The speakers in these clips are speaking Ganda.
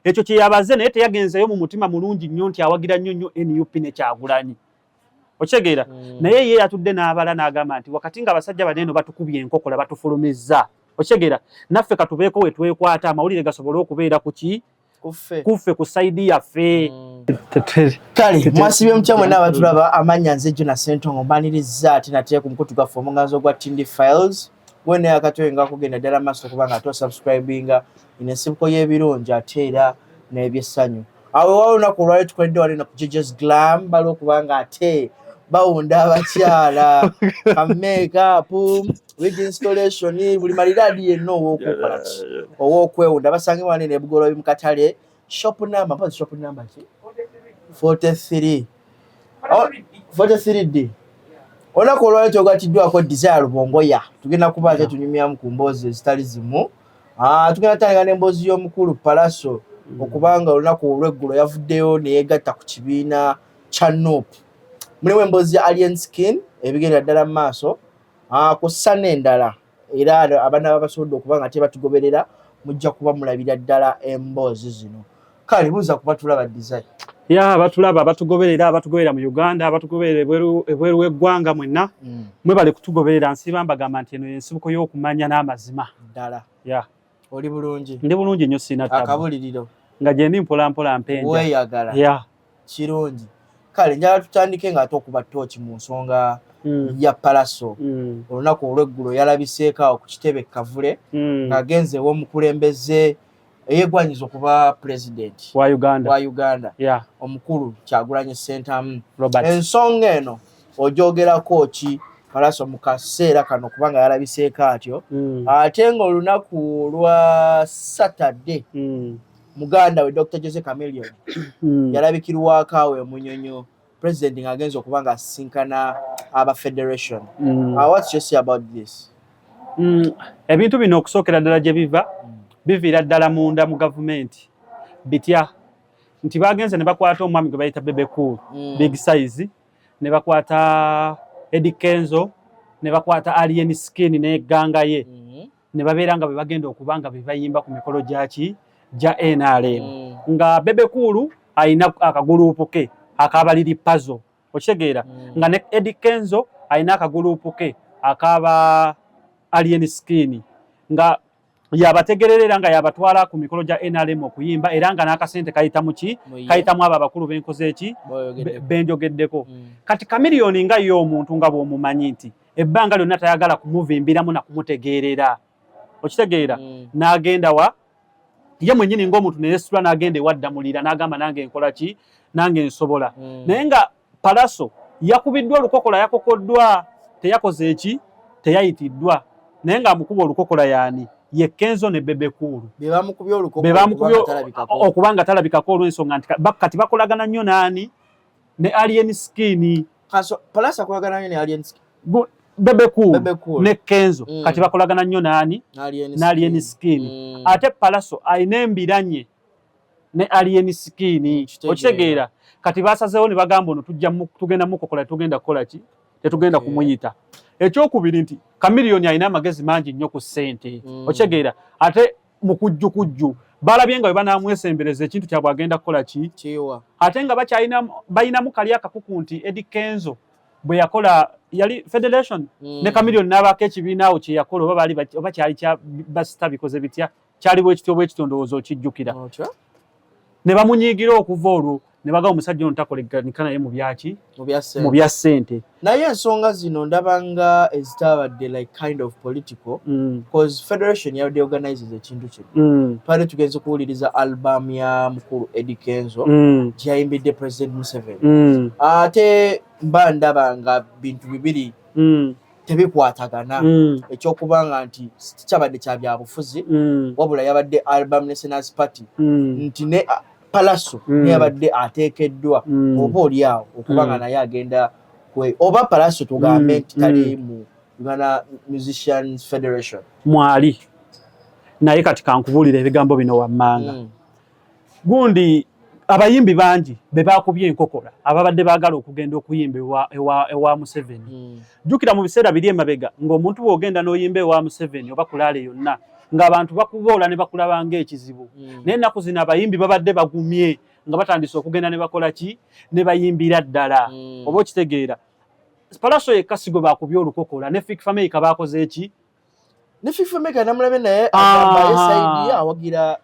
ekyo kye yabaze naye teyagenzeyo mu mutima mulungi nnyo nti awagira nnyo NUP ne Kyagulanyi okitegeera naye ye yatudde n'abala n'agamba nti wakati nga abasajja baneno batukubye enkokola batufulumizza okitegeera naffe katubeeko we twekwata amawulire gasobole okubeera kuki kuffe ku saidi yaffe kale mwasibye mutya mwena abatulaba amanya nze Jonas Ssentongo mbaniriza ate nate ku mukutu gaffe omuganzo gwa Tindi Files wene akatoyenga kugenda ddala maaso kubanga atosubscribinga inesibuko y'ebirungi ate era n'ebyessanyu awo walunaku olwali tukoledde wali na ku Judges Glam balo kubanga ate bawunda abakyala makeup wig installation buli maliradi yenno ow'okukola ki ow'okwewunda basange wali ne bugolo mu katale shop number 43 43D olako olwali twegatiddwako Desire Lubongoya tugenda kuba ate tunyumyamu ku mboozi ezitali zimu tugenda tandika n'emboozi y'omukulu Palaso okubanga olunaku olw'eggulo yavuddeyo neyegatta ku kibiina kya NUP mulimu emboozi ya Alien Skin ebigenda ddala mu maaso ku ssana endala era abaana babasobodde okubanga ate batugoberera mujja kuba mulabira ddala emboozi zino kale buuza kuba tulaba Desire ya batulaba abatugoberera mu Uganda abatugoberera ebweru w'eggwanga mwenna mwe bali kutugoberera nsiba mbagamba nti eno yensibuko y'okumanya n'amazima ddala ya oli bulungi ndi bulungi nnyo sina tabu akabuliriro nga gye ndi mpola mpenja weeyagala ya kirungi kale njala tutandike nga ate okuba tooki mu nsonga ya Palaso olunaku olw'eggulo yalabiseeko awo ku kitebe Kavule ng'agenzeewo omukulembeze eyegwanyiza okuba president wa Uganda yeah. Omukulu Kyagulanyi Ssentamu Robert ensonga eno ojogerako ki Palaso mu kaseera kano kubanga yalabiseeko atyo ate nga olunaku lwa Saturday muganda we Dr. Jose Chameleon yalabikirwako awo e Munyonyo president ng'agenza okuba nga asinkana aba federation what's your say about this ebintu bino okusookera ddala gye biva biviira ddala munda mu gavumenti bitya nti bagenze ne bakwata omwami gwe bayita Bebe Cool big size ne bakwata Eddie Kenzo ne bakwata Alien Skin n'egganga ye ne babeera nga bagenda okubanga bebayimba ku mikolo gyaki gya NRM nga Bebe Cool ayina akagulupu ke akabaliri puzzle okitegeera nga ne Eddie Kenzo ayina akagulupu ke akaba Alien Skin nga yabategererera nga yabatwala ku mikolo gya NRM okuyimba era nga n'akasente kayitamu ki kayitamu abo abakulu b'enkoze eki benjogeddeko kati Chameleon nga yo omuntu nga bw'omumanyi nti ebbanga lyonna tayagala kumuvimbiramu na kumutegeerera okitegeera n'agenda wa ye mwennyini ng'omuntu ne yesitula n'agenda ewaddamulira n'agamba nange nkola ki nange nsobola naye nga Palaso yakubiddwa olukokola yakokoddwa teyakoze eki teyayitiddwa naye nga amukuba olukokola yaani ye Kenzo ne Bebe Cool bebamukubye olukokola okubanga talabikako olw'ensonga nti kati bakolagana nnyo naani ne Alien Skin Palaso akolagana nnyo ne Alien Skin Bebe Cool ne Kenzo kati bakolagana nnyo naani ne Alien Skin ate Palaso ayina embiranye ne Alien Skin okitegeera kati basazeewo ne bagamba ono tugenda mukokola tugenda kukola ki tetugenda kumuyita ekyokubiri nti Chameleon ayina amagezi mangi nnyo ku ssente okitegeera ate mu kujjukujju balabye nga bwe banamwesembereza ekintu kyabwe agenda kukola ki ate nga bayinamu kali akakuku nti Eddie Kenzo bwe yakola yali federation ne Chameleon n'abaako ekibiina awo kye yakola oba kyali kya basita bikoze bitya kyali bwekityo ndowooza okijjukira ne bamunyiigira okuva olwo ne baga omusajja ono takoleganika naye mu byaki mu bya ssente naye ensonga zino ndabanga ezitabadde like kind of political because federation yabadde organizes ekintu kino twali tugenze kuwuliriza album ya mukulu Eddie Kenzo gyayimbidde President Museveni ate mba ndaba nga bintu bibiri tebikwatagana ekyokubanga nti kikyabadde kya byabufuzi wabula yabadde album ne Senators Party nti ne Palaso yabadde ateekeddwa oba oli awo okubanga naye agenda oba Palaso tugambe nti tali mu Uganda Musicians Federation mwali naye kati kankubulira ebigambo bino wammanga gundi abayimbi bangi be bakubye enkokola ababadde baagala okugenda okuyimba ewa Museveni jjukira mu biseera biri emabega ng'omuntu bw'ogenda n'oyimba ewa Museveni oba kulaale yonna ng'abantu bakuboola ne bakulaba ng'ekizibu. Naye ennaku zino abayimbi babadde bagumye nga batandise okugenda ne bakola ki ne bayimbira ddala. Oba okitegeera. Palaso yekka si gwe baakubye olukokola ne Fik Fameka baakoze eki? Ne Fik Fameka namulabe naye agamba Saidi awagira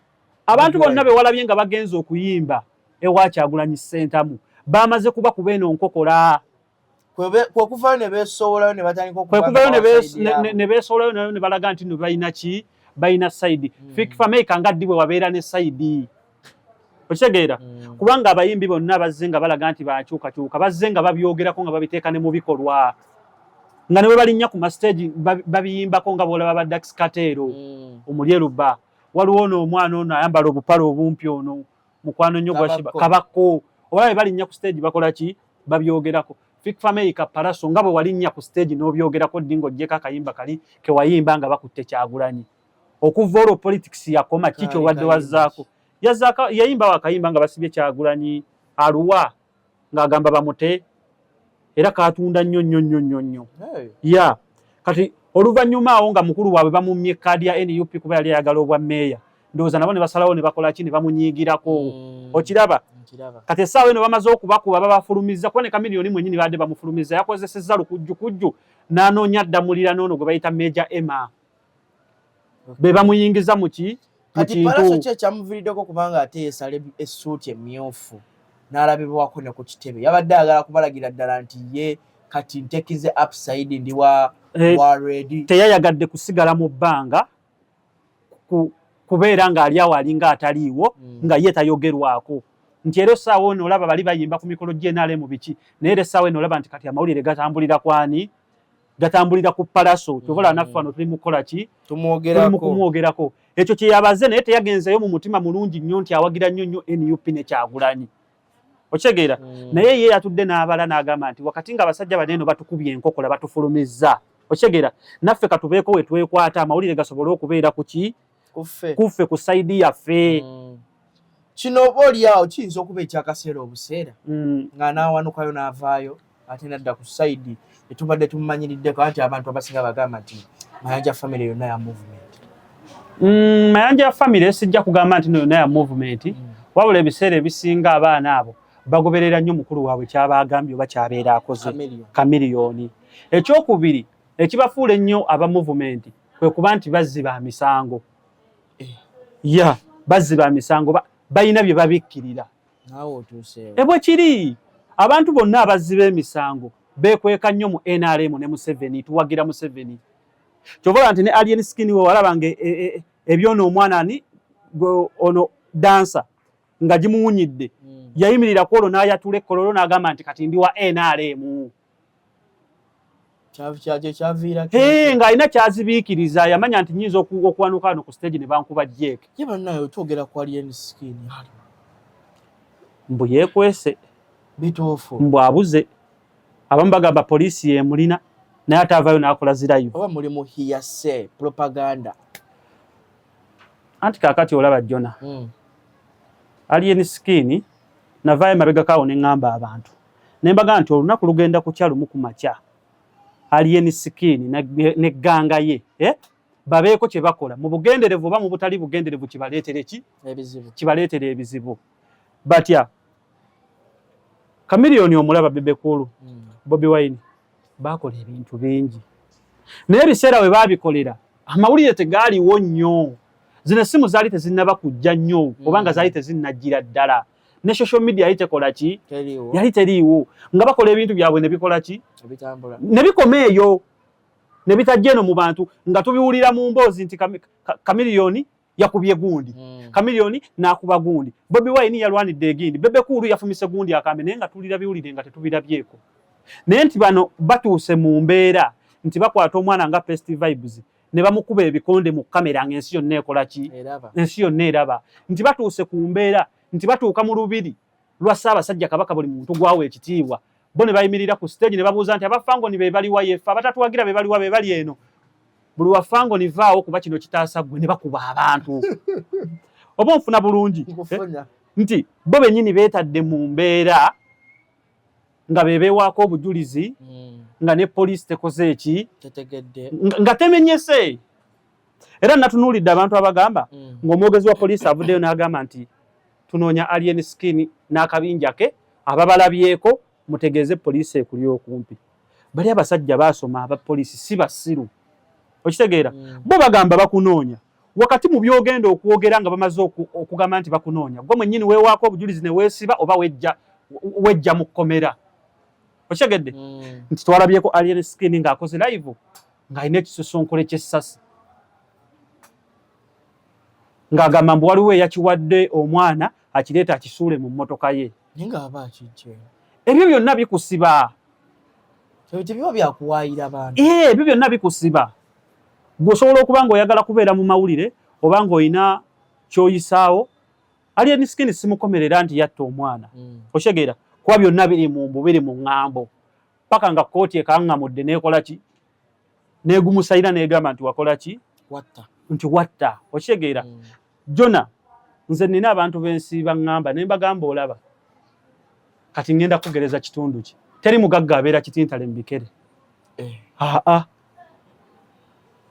abantu bonna be walabye nga bagenze okuyimba ewa Kyagulanyi Ssentamu bamaze kuba kuba eno nkokola. Kwekuvayo ne beesowolayo ne batandika okuvayo ne beesowolayo ne balaga nti no balina ki balina Saidi. Fik Fameka nga ddi bwe wabeera ne Saidi. Okitegeera kubanga abayimbi bonna bazze nga balaga nti bakyukakyuka bazze nga babyogerako nga babiteeka ne mu bikolwa nga ne bwe balinnya ku mastage babiyimbako nga bw'olaba ba Dax Katero omulyeruba. Waliwo n'omwana ono ayambala obupale obumpi ono mukwano nnyo gwa Kabako oba balinnya ku stage bakola ki babyogerako. Fik Fameka Palaso nga bwe walinnya ku stage n'obyogerako ddi ng'oggyeko akayimba kali ke wayimba nga bakutte Kyagulanyi. Okuva olwo politics yakoma kiki obadde wazzaako yayimba wakayimba nga basibye Kyagulanyi Arua ng'agamba bamute era katunda nnyo. Ya kati oluvannyuma awo nga mukulu waabwe bamummye kkaadi ya NUP kuba yali ayagala obwa meeya ndowooza nabo ne basalawo ne bakola ki ne bamunyiigirako. Okiraba kati essaawa eno bamaze okubakuba babafulumiza kuba ne Kamiliyoni mwennyini badde bamufulumiza yakozesezza lukujjukujju n'anoonya ddamulira n'ono gwe bayita Major Emma be bamuyingiza mu ki kati Palaso kye kyamuviiriddeko kubanga ate yesala essuuti emmyufu n'alabibwako ne ku kitebe yabadde ayagala kubalagira ddala nti ye kati ntekize upside ndi wa ready. Teyayagadde kusigala mu bbanga kubeera ng'ali awo alinga ataliiwo nga ye tayogerwako nti era essaawa eno olaba bali bayimba ku mikolo gy'enaale mu biki naye era essaawa eno olaba nti kati amawulire gatambulira kwani gatambulira ku Palaso kyobola naffe wano tuli mu kukola ki kumwogerako ekyo kye yabaze naye teyagenzeyo mu mutima mulungi nnyo nti awagira nnyo NUP ne Kyagulanyi. Okitegeera naye ye yatudde n'abala n'agamba nti wakati nga abasajja baneeno batukubye enkokola batufulumizza. Okitegeera naffe katubeeko we twekwata amawulire gasobole okubeera ku ki kuffe ku sayidi yaffe. Kino oba oliawo kiyinza okuba ekyakaseera obuseera nga n'awanukayo n'avaayo ate nadda ku sayidi etubadde tumumanyiriddeko anti abantu abasinga bagamba nti Mayanja family yonna ya movement. Mayanja family sijja kugamba nti yonna ya movement wabula ebiseera ebisinga abaana abo bagoberera nnyo mukulu waabwe kyabagambye oba kyabeera akoze Kamiliyoni. Ekyokubiri ekibafuula ennyo aba movement kwe kuba nti bazzi ba misango. Bazzi ba misango balina bye babikkirira. Bwe kiri abantu bonna abazzi b'emisango beekweka nnyo mu NRM ne Museveni tuwagira Museveni. Kyobola nti ne Alien Skin we walabanga ebyono omwana ani ono dansa nga gimuwunyidde yayimirira ku olwo n'ayatula ekkololo n'agamba nti kati ndi wa NRM. Ng'alina kyazibiikiriza yamanya nti nnyinza okuwanuka wano ku stage ne bankuba jjeeke. Ye bannaye twogera ku Alien Skin mbu yeekwese bituufu mbu abuze abamu bagamba poliisi yemulina naye ataavaayo n'akola zirayo oba muli mu hearsay propaganda. Anti kaakati olaba Jona Alien Skin navaayo emabegakaawo ne ŋŋamba abantu ne mbaga nti olunaku lugenda kukya lumu ku makya Alien Skin n'egganga ye babeeko kye bakola mu bugenderevu oba mu butali bugenderevu kibaleetere ki kibaleetere ebizibu. Batya Kamiliyoni omulaba Bebe Cool Bobi Wine bakola ebintu bingi naye ebiseera we baabikolera amawulire tegaaliwo nnyo. Zino essimu zaali tezinnaba kujja nnyo kubanga zaali tezinnajjira ddala ne social media yali tekola ki yali teriiwo nga bakola ebintu byabwe ne bikola ki ne bikoma eyo ne bitajja eno mu bantu nga tubiwulira mu mboozi nti Kamiliyoni yakubye gundi Kamiliyoni n'akuba gundi Bobi Wine yalwanidde egindi Bebe Cool yafumise gundi akambe naye nga tulira biwulire nga tetubirabyeko. Naye nti bano batuuse mu mbeera nti bakwata omwana nga Pest Vibes ne bamukuba ebikonde mu kamera ng'ensi yonna ekola ki ensi yonna eraba nti batuuse ku mbeera nti batuuka mu lubiri lwa Ssaabasajja Kabaka buli muntu gwawe ekitiibwa bo ne bayimirira ku stage ne babuuza nti abafangoni be baliwa yefe abatatuwagira be baliwa be bali eno buli wafangoni vaawo kuba kino kitaasa ggwe ne bakuba abantu oba onfuna bulungi nti bo bennyini beetadde mu mbeera nga beebeewaako obujulizi nga ne poliisi tekoze eki nga temenyese Era natunuulidde abantu abagamba ng'omwogezi wa poliisi avuddeyo n'agamba nti tunoonya alien skin n'akabinja ke ababalabyeko mutegeeze poliisi ekuli okumpi. Bali abasajja baasoma aba poliisi si basiru. Okitegeera? Bo bagamba bakunoonya. Wakati mu byogenda okwogera nga bamaze okugamba nti bakunoonya. Gwe mwennyini weewaako obujulizi ne weesiba oba wejja mu kkomera. Okitegedde? Nti twalabyeko alien skin ng'akoze live ng'alina ekisusonkole ky'essasi. Ng'agamba mbu waliwo eyakiwadde omwana akireeta akisuule mu mmotoka ye. Nga aba akijje. Ebyo byonna bikusiba. Tebiba byakuwaayira abantu. Ebyo byonna bikusiba. Gwosobola okuba ng'oyagala kubeera mu mawulire oba ng'olina ky'oyisaawo. Alien skin simukomerera nti yatta omwana. Okitegeera? Kuba byonna biri mu mbu biri mu ŋŋambo. Paka nga kkooti ekaŋŋamudde n'ekola ki? N'egumusayira n'egamba nti wakola ki? Watta. Nti watta. Okitegeera? Jona, nze nina abantu b'ensi baŋŋamba ne mbagamba olaba. Kati ngenda kugereza kitundu ki. Teri mugagga abeera kitintale mu bikere.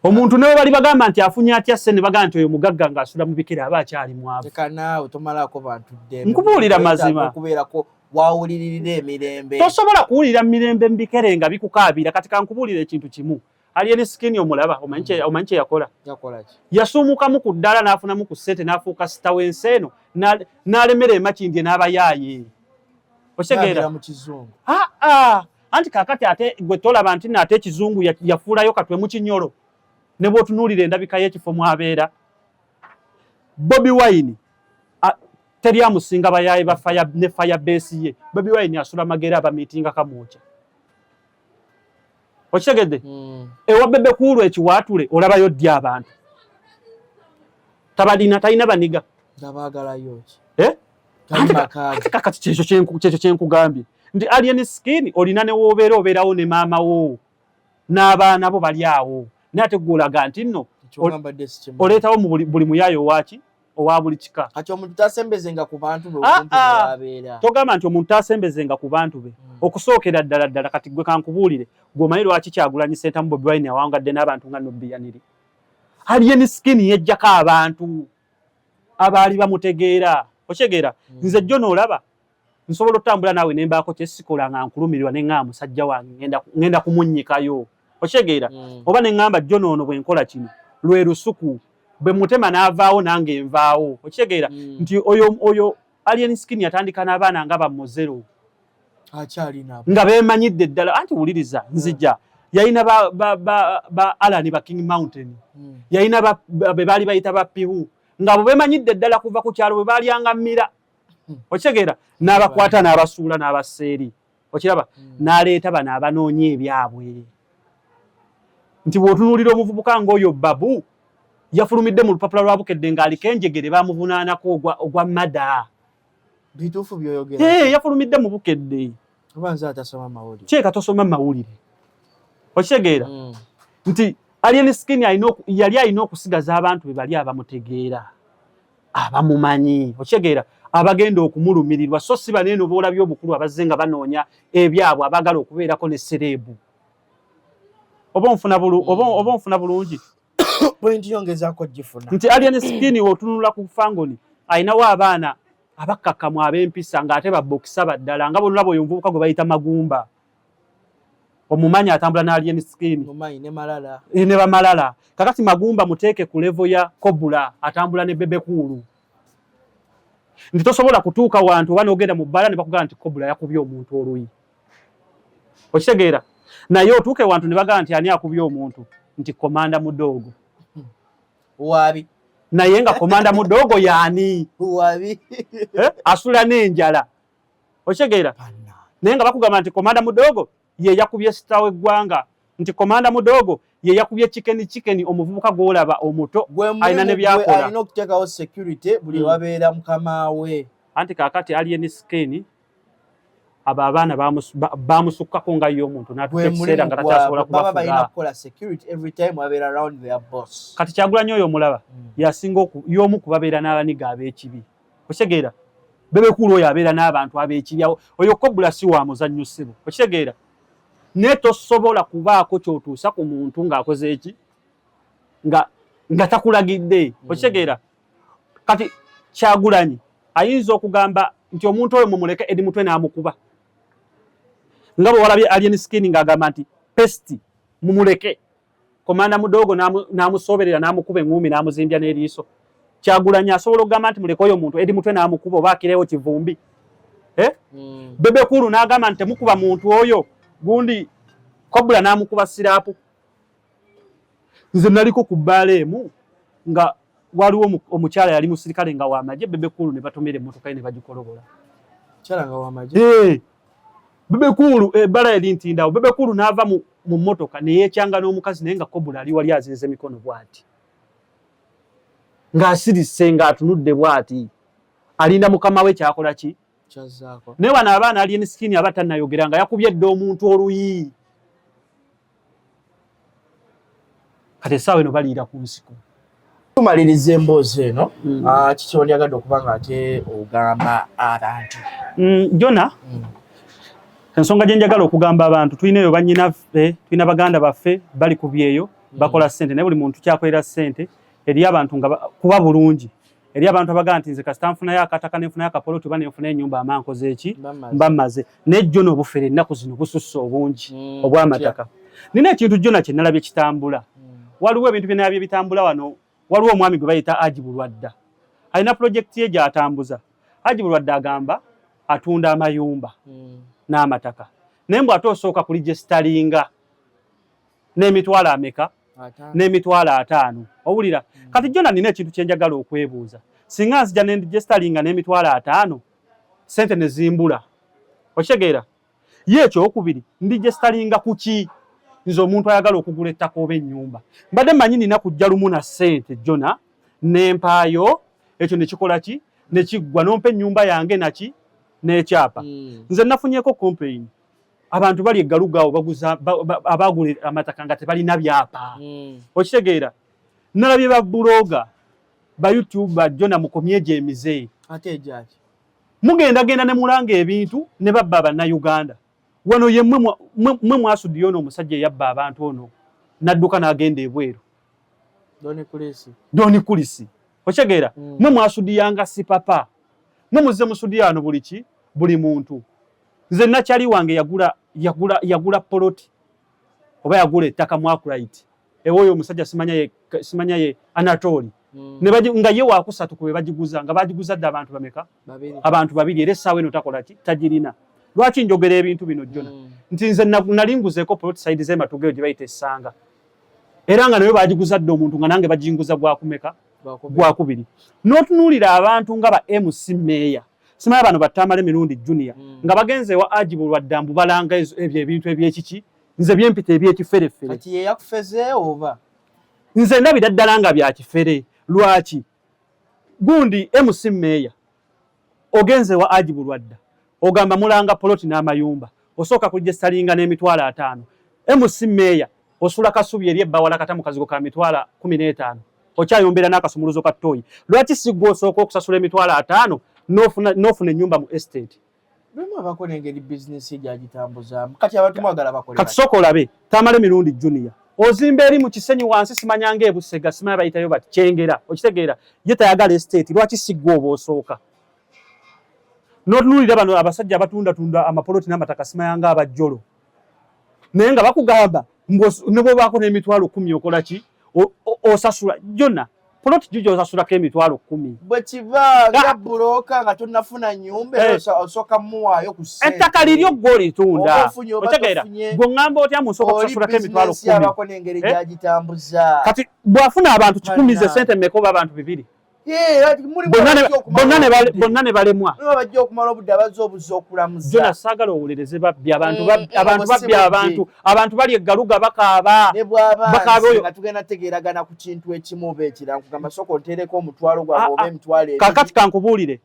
Omuntu nawe bali bagamba nti afunye atya sse ne bagamba nti oyo mugagga ng'asula mu bikere aba akyali mwavu. Teka naawe tomalako bantu ddembe. Nkubuulira mazima. Okubeerako waawuliririra emirembe. Tosobola kuwulira mirembe mu bikere nga bikukaabira. Kati kankubuulira ekintu kimu. Alien skin omulaba omanyi kye yakola? Yakola ki? Yasumukamu ku ddala n'afunamu ku ssente n'afuuka sitawo enseeno n'alemera emakindye n'abayaaye. Okitegeera? Mu kizungu. Anti kaakati ate gwe tolaba nti n'ate ekizungu yafuulayo katwe mu kinyolo. Ne bw'otunuulira endabika y'ekifo mw'abeera. Bobi Wine teri amusinga bayaaye ne Firebase ye. Bobi Wine asula magera abamiitinga kamwokya. Okitegedde? Ewa Bebe Cool ekiwaatule olabayo ddi abantu. Talina baniga. Gabaagalayo ki? Kakati kyekyo kyenkugambye. Nti alien skin olina ne obeerawo ne maama wo. N'abaana bo bali awo. Naye ate gw'olaga nti nno oleetawo mu buli muyaayo waki owa buli kika. Kati omuntu tasembezenga ku bantu be okumpi bw'abeera. Togamba nti omuntu tasembezenga ku bantu be. Okusookera ddala kati gwe kankubuulire gw'omanyi lwaki Kyagulanyi Ssentamu Bobi Wine awangadde n'abantu nga Nobbiyaniri. Alien skin yejjako abantu abaali bamutegeera. Okitegeera? Nze jjo n'olaba nsobola otambula naawe ne mbaako kye sikola nga nkulumirirwa ne ŋŋamba musajja wange ngenda kumunnyikayo. Okitegeera? Oba ne ŋŋamba jjo n'ono bwe nkola kino lwe lusuku bwe mutema n'avaawo nange nvaawo. Okitegeera? Nti oyo alien skin yatandika n'abaana nga bamuzero. Nga beemanyidde ddala anti wuliriza nzija yalina ba Alan ba King Mountain. Yalina be baali bayita ba Pihu. Nga bo beemanyidde ddala kuva ku kyalo bwe baalyanga mmira. Okitegeera? N'abakwata n'abasuula n'abaseeri. Okiraba? N'aleeta bano abanoonya ebyabwe. Nti bw'otunuulira omuvubuka ng'oyo Babu yafulumidde mu lupapula lwa Bukedde ng'aliko enjegere baamuvunaanako ogwa mada. Bituufu by'oyogera. Yafulumidde mu Bukedde. Oba nze atasoma mawulire. Kyeka tosoma mawulire. Okitegeera? Nti alien skin yali alina okusigaza abantu be bali abamutegeera. Abamumanyi. Okitegeera? Abagenda okumulumirirwa so si baneeno boolabye obukulu abazze nga banoonya ebyabwe abaagala okubeerako ne sereebu. Oba onfuna bulungi. Pointi yongezaako gifuna. Nti alien skin otunula ku fangoni ayinawo abaana abakkakkamu ab'empisa ng'ate babbokisa baddala nga bonulaba oyo omuvubuka gwe bayita Magumba. Omumanyi atambula na alien skin. Mumanyi ne Malala. Ne bamalala. Kakati Magumba muteeke ku level ya Kobula atambula ne Bebe Cool. Nti tosobola kutuuka wantu oba n'ogenda mu bbala ne bakugamba nti Kobula yakubye omuntu oluyi. Okitegeera? Naye otuuke wantu ne bagamba nti ani akubye omuntu nti Komanda Mudogo. Wabi. Naye nga Komanda Mudogo yaani? Wabi. Asula n'enjala. Okitegeera? Naye nga bakugamba nti Komanda Mudogo ye yakubye sitawe eggwanga. Nti Komanda Mudogo ye yakubye chicken omuvubuka gw'olaba omuto alina ne byakola. Alina okuteekawo security buli wabeera mukama we. Anti kaakati alien skin abo abaana baamusukkako nga ye omuntu n'atuuka ekiseera nga takyasobola kubafuga. Baba balina kukola security every time wabeera around their boss. Kati Kyagulanyi oyo omulaba yasinga y'omu ku babeera n'abaniga ab'ekibi. Okitegeera? Bebe Cool oyo abeera n'abantu ab'ekibi. Oyo Kobula si wa muzannyo ssebo. Okitegeera? Ne tosobola kubaako ky'otuusa ku muntu ng'akoze eki? Nga nga takulagidde okitegeera kati Kyagulanyi ayinza okugamba nti omuntu oyo mumuleke edi mutwe n'amukuba nga bwe walabye alien skin ng'agamba nti pesti mumuleke komanda mudogo n'amusoberera n'amukuba engumi n'amuzimbya n'eriiso Kyagulanyi asobola okugamba nti muleke oyo muntu edi mutwe n'amukuba oba akireewo kivumbi Bebe Cool n'agamba nti temukuba muntu oyo gundi Kobula n'amukuba siraapu nze naliko ku bbaaleemu nga waliwo omukyala yali musirikale nga w'amagye Bebe Cool ne batumira emmotoka ye ne bagikolobola kyala nga w'amagye Bebe Cool ebbala yali ntindawo Bebe Cool n'ava mu mmotoka ne yeekyanga n'omukazi naye nga Kobula ali wali azinze emikono bw'ati ng'asirise ng'atunudde bw'ati alinda mukama we kyakola ki kyazaako naye wano abaana alien skin aba tannayogera nga yakubye dde omuntu oluyi kati essaawa eno baliira ku nsiko tumaliriza emboozi eno kiki ondyagadde okuba nga ate ogamba abantu Jona ensonga gye njagala okugamba abantu tulinayo bannyinaffe tulina baganda baffe bali ku byeyo bakola ssente naye buli muntu kyakolera ssente eri abantu nga kuba bulungi eri abantu abagaa nti nze kasita nfunayo akataka nenfunayo akapoloti oba nenfunayo ennyumba amankoze eki mba mmaze naye Jona obufere ennaku zino bususse obungi obw'amataka nina ekintu Jona kye nalabye kitambula waliwo ebintu bye nalabye bitambula wano waliwo omwami gwe bayita Haji Bulwadda alina pulojekiti ye gy'atambuza Haji Bulwadda agamba atunda amayumba n'amataka naye mbw ate osooka kuligestalinga n'emitwalo ameka n'emitwalo 5 owulira kati Jona nina ekintu kye njagala okwebuuza singa nzija nendigestalinga n'emitwalo 5 sente ne zimbula okitegeera ye ekyokubiri ndigestalinga ku ki nze omuntu ayagala okugula ettaka oba ennyumba mbadde mmanyi nina kujja lumu na ssente Jona n'empaayo ekyo ne kikola ki ne kiggwa n'ompa ennyumba yange naki n'ekyapa nze nafunyeko complain abantu bali eggalugaawo baguza abagula amataka nga tebalina byapa okitegeera nalabye ba bloga ba YouTube Jona mukomye gye emize ate ejaki mugenda ne mulanga ebintu ne babba bannayuganda wano ye mwe mwasuddiyo n'omusajja eyabba abantu ono n'adduka n'agenda ebweru Doni Kulisi okitegeera mwe mwasuddiyanga si papa mwe muze musuddiyano buli muntu nze nakyali wange yagula poloti oba yagula ettaka mu Akurite ewoyo omusajja simanya ye Anatoli nga ye wakusatu kwe bagiguza nga bagiguza dde abantu bameka abantu babiri era essaawa eno takola ki tagirina lwaki njogera ebintu bino Jona nti nze nalinguzeeko poloti saidi z'ematugeyo gye bayita essanga era nga nayo bagiguza dde omuntu nga nange baginguza gwakumeka gwakubiri n'otunuulira abantu nga ba MC Meya simanya bano Batamale Mirundi Junior nga bagenze wa Haji Bulwadda mbu balanga ebyo ebintu ebyekiki nze byempita ebyekiferefere kati ye yakufeze oba nze ndabira ddala nga bya kifere lwaki gundi MC Meya ogenze wa Haji Bulwadda ogamba mulanga poloti n'amayumba osooka kugestalinga n'emitwalo 5 MC Meya osula kasubi eri ebbawala katamu kazigo ka mitwalo 15 okyayombera n'akasumuluzo ka toyi lwaki sigwo osooka okusasula emitwalo 5 n'ofuna ennyumba mu estate Bima bakole engeri business ejagitambuza kati abantu mwagala bakole kati soko labe Tamale Mirundi Junior ozimba eri mu kisenyi wansi simanyanga ebusega simanya bayitayo bati kyengera okitegeera ye tayagala estate lwaki sigwo oba osooka n'otunulira bano abasajja abatunda amapoloti n'amataka simayanga abajjolo naye nga bakugamba ne bwobaako n'emitwalo 10 okola ki osasula Jona poloti jujo osasulako emitwalo 10 bwe kiva nga buloka nga tonafuna nyumba osooka muwaayo ku ssente ettaka liryo gw'olitunda otegeera gwe ngamba otya musooka okusasulako emitwalo 10 abako n'engeri gyagitambuza kati bw'afuna abantu 10 ze ssente mmeka oba abantu 2 bonna ne balemwa bajja okumala obudde abazza obuza okulamuza Jona saagala owulereze babbi abantu babbi abantu bali eggaluga bakaaba nga tugenda tegeeragana ku kintu ekimu oba ekirala nkugamba sooka oteereko omutwalo gwabwe oba emitwalo kakati kankubuulire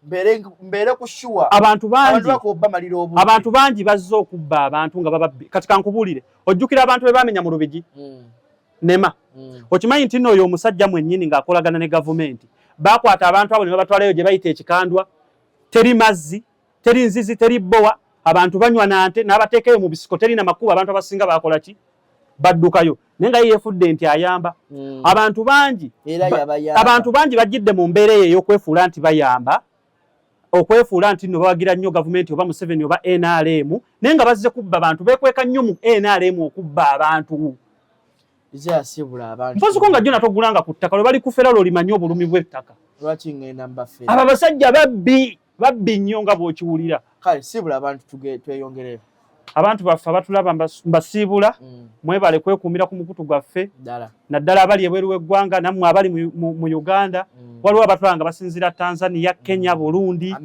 mbeere ku shuwa abantu bangi bazze okubba abantu nga bababbi kati kankubuulire ojjukira abantu be baamenya mu Lubigi nema okimanyi nti nno oyo omusajja mwennyini ng'akolagana ne gavumenti bakwata abantu abo ne babatwalayo gye bayita ekikandwa teri mazzi teri nzizi teri bbowa abantu banywa nante n'abateekayo mu bisiko teri na makubo abantu abasinga bakola ki baddukayo naye nga yeefudde nti ayamba abantu bangi bajjidde mu mbeera eyo ey'okwefuula nti bayamba okwefuula nti nno bawagira nnyo gavumenti oba Museveni oba NRM naye nga bazze kubba abantu beekweka nnyo mu NRM okubba abantu mpozi ko nga jjo natogulanga ku ttaka lwe bali kufera lwolimanyi obulumi bw'ettaka abo abasajja babbi nnyo nga bw'okiwulira abantu baffe abatulaba mbasiibula mwebale kwekuumira ku mukutu gwaffe naddala abali ebweru w'eggwanga nammwe abali mu Uganda waliwo abatulaba nga basinzira Tanzania, Kenya, Burundi,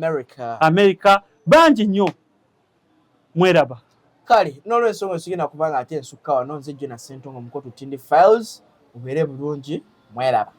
America bangi nnyo mweraba kale n'olw'ensonga esigenda kubanga ate ensukka wano nze Jonas Ssentongo Mukotu Tindi Files ubeere bulungi mweraba